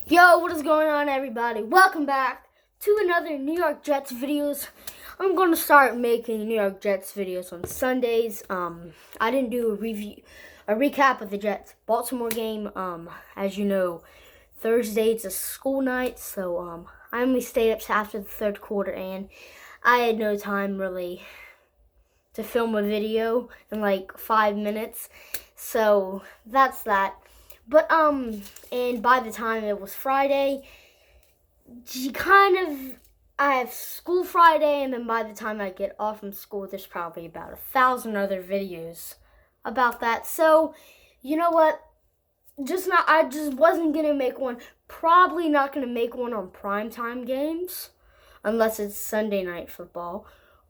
Yo, what is going on, everybody? Welcome back to another New York Jets videos. I'm going to start making New York Jets videos on Sundays. I didn't do a recap of the Jets Baltimore game. As you know, Thursday it's a school night, so I only stayed up after the third quarter, and I had no time really to film a video in like 5 minutes. So that's that. But and by the time it was Friday, I have school Friday, and then by the time I get off from school, there's probably about 1,000 other videos about that. So, you know what? I just wasn't gonna make one. Probably not gonna make one on primetime games, unless it's Sunday night football,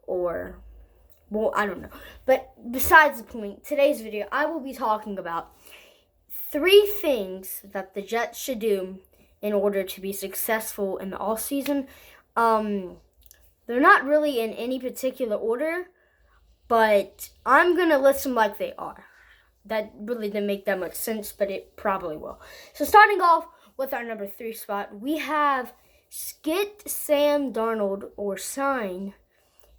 or, well, I don't know. But besides the point, today's video, I will be talking about 3 things that the Jets should do in order to be successful in the offseason. They're not really in any particular order, but I'm going to list them like they are. That really didn't make that much sense, but it probably will. So starting off with our number 3 spot, we have skit Sam Darnold or sign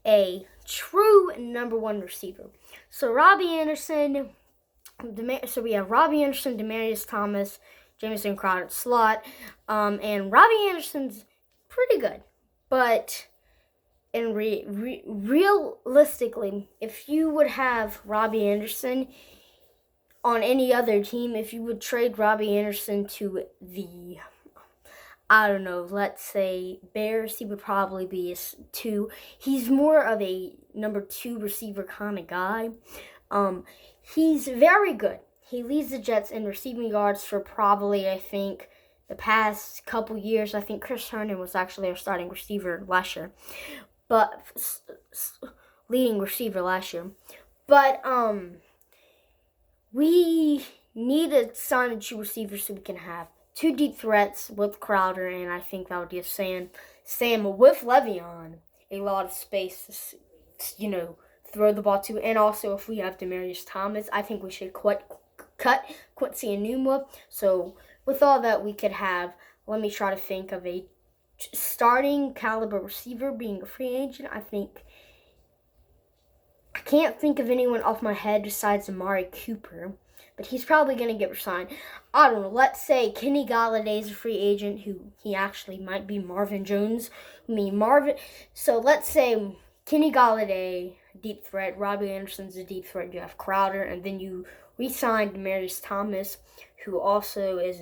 a true number 1 receiver. So we have Robbie Anderson, Demaryius Thomas, Jamison Crowder slot, and Robbie Anderson's pretty good. But realistically, if you would have Robbie Anderson on any other team, if you would trade Robbie Anderson to the, I don't know, let's say Bears, he would probably be a 2. He's more of a number 2 receiver kind of guy. He's very good. He leads the Jets in receiving yards for probably, I think, the past couple years. I think Chris Herndon was actually our starting receiver last year. But, leading receiver last year. But, we need to sign a 2 receiver so we can have 2 deep threats with Crowder, and I think that would give Sam with Le'Veon a lot of space to, throw the ball to. And also, if we have Demaryius Thomas, I think we should cut Quincy Enunwa. So with all that, we could have, let me try to think of a starting caliber receiver being a free agent. I can't think of anyone off my head besides Amari Cooper, but he's probably going to get resigned. I don't know. Let's say Kenny Galladay is a free agent, who he actually might be Marvin Jones. So let's say Kenny Galladay, deep threat. Robbie Anderson's a deep threat. You have Crowder, and then you re-signed Demaryius Thomas, who also is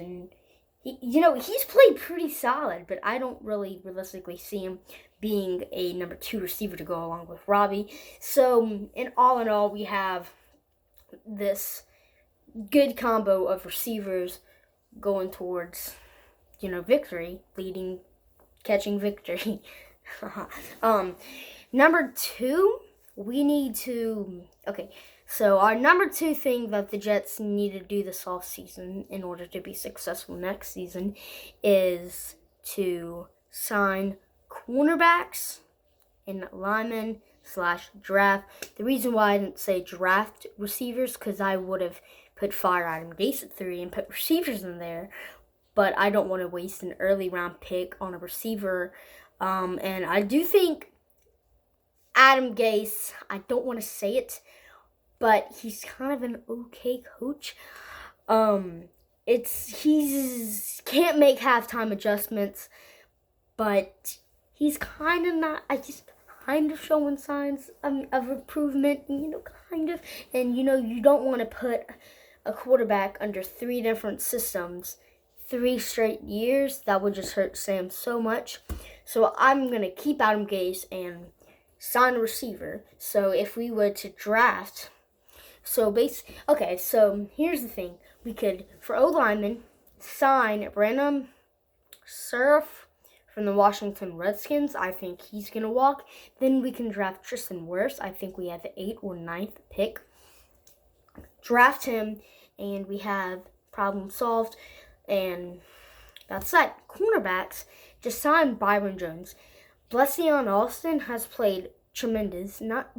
he's played pretty solid, but I don't really realistically see him being a number 2 receiver to go along with Robbie. So, in all, we have this good combo of receivers going towards, victory, catching victory. Number 2, so our number 2 thing that the Jets need to do this offseason in order to be successful next season is to sign cornerbacks and linemen / draft. The reason why I didn't say draft receivers, because I would have put Fire Adam Gase at 3 and put receivers in there, but I don't want to waste an early round pick on a receiver. And I do think Adam Gase, I don't want to say it, but he's kind of an okay coach. He's can't make halftime adjustments, but he's kind of not. He's kind of showing signs of improvement, kind of. And you don't want to put a quarterback under 3 different systems 3 straight years. That would just hurt Sam so much. So I'm gonna keep Adam Gase and sign a receiver. So if we were to draft, so here's the thing. We could, for O-lineman, sign Brandon Surf from the Washington Redskins. I think he's going to walk. Then we can draft Tristan Wirfs. I think we have the 8th or 9th pick. Draft him, and we have problem solved. And that's that. Cornerbacks, just sign Byron Jones. Blession Austin has played tremendous. Not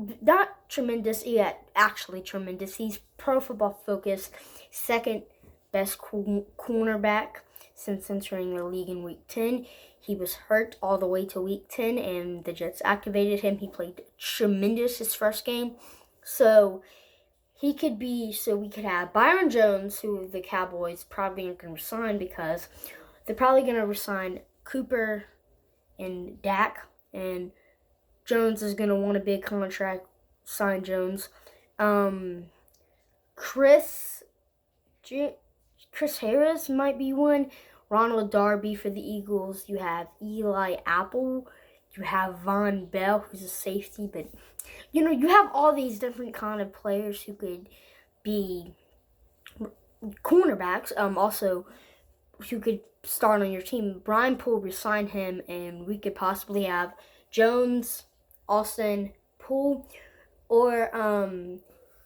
tremendous yet, actually tremendous. He's Pro Football Focus, 2nd best cornerback since entering the league in Week 10. He was hurt all the way to Week 10, and the Jets activated him. He played tremendous his first game. So we could have Byron Jones, who the Cowboys probably aren't going to resign because they're probably going to resign Cooper and Dak, and Jones is going to want a big contract. Sign Jones. Chris Harris might be one. Ronald Darby for the Eagles. You have Eli Apple. You have Von Bell, who's a safety. But, you have all these different kind of players who could be cornerbacks. Also, who could start on your team. Brian Poole resigned him, and we could possibly have Jones, Austin, Poole, or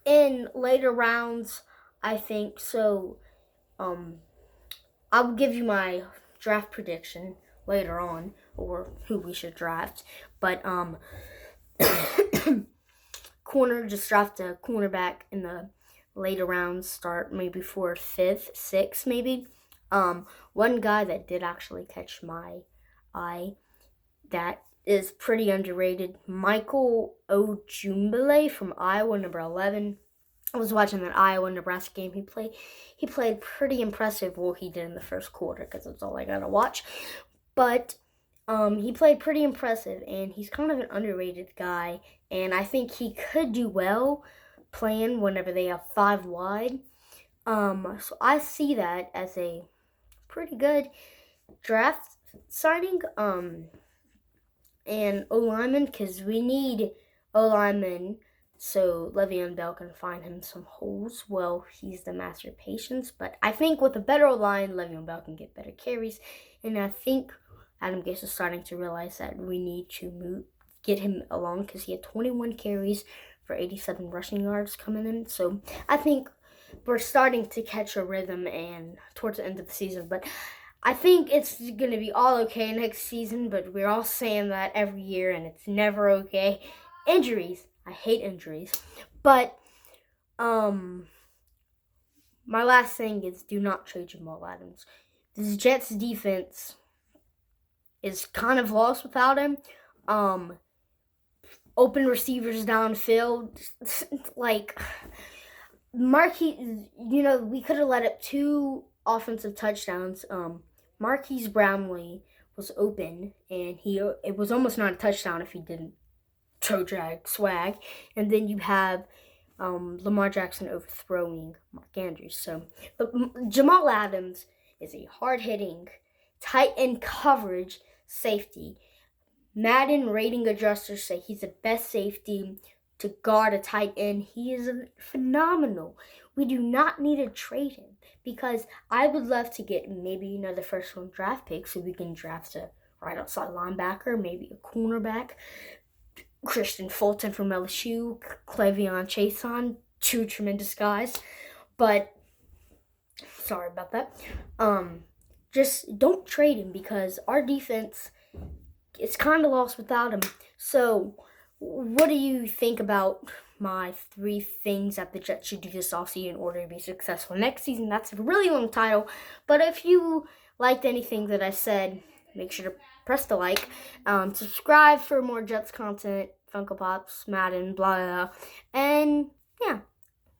in later rounds, I think. So, I will give you my draft prediction later on, or who we should draft. But just draft a cornerback in the later rounds. Start maybe 4th, 5th, 6th, maybe. One guy that did actually catch my eye that is pretty underrated, Michael Ojumbele from Iowa, number 11. I was watching that Iowa-Nebraska game. He played pretty impressive. Well, he did in the first quarter because that's all I got to watch. But he played pretty impressive, and he's kind of an underrated guy. And I think he could do well playing whenever they have 5 wide. So I see that as a pretty good draft signing. And O-lineman, because we need O-lineman so Le'Veon Bell can find him some holes. Well, he's the master of patience, but I think with a better O-line, Le'Veon Bell can get better carries, and I think Adam Gase is starting to realize that we need to get him along because he had 21 carries for 87 rushing yards coming in. So I think we're starting to catch a rhythm and towards the end of the season, but I think it's going to be all okay next season, but we're all saying that every year, and it's never okay. Injuries. I hate injuries. But my last thing is do not trade Jamal Adams. This Jets defense is kind of lost without him. Open receivers downfield. Like, we could have let up 2 offensive touchdowns. Marquise Brownlee was open, and it was almost not a touchdown if he didn't toe drag swag. And then you have Lamar Jackson overthrowing Mark Andrews. So, but Jamal Adams is a hard-hitting, tight end coverage safety. Madden rating adjusters say he's the best safety to guard a tight end. He is phenomenal. We do not need to trade him because I would love to get maybe another first-round draft pick so we can draft a right outside linebacker, maybe a cornerback, Christian Fulton from LSU, Clevion Chason, 2 tremendous guys. But sorry about that. Just don't trade him because our defense is kind of lost without him. So, what do you think about my 3 things that the Jets should do this offseason in order to be successful next season? That's a really long title, but if you liked anything that I said, make sure to press the like. Subscribe for more Jets content, Funko Pops, Madden, blah, blah, blah. And, yeah,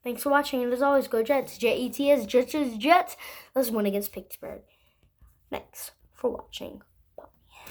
thanks for watching. And as always, go Jets. Jets. Let's win against Pittsburgh. Thanks for watching.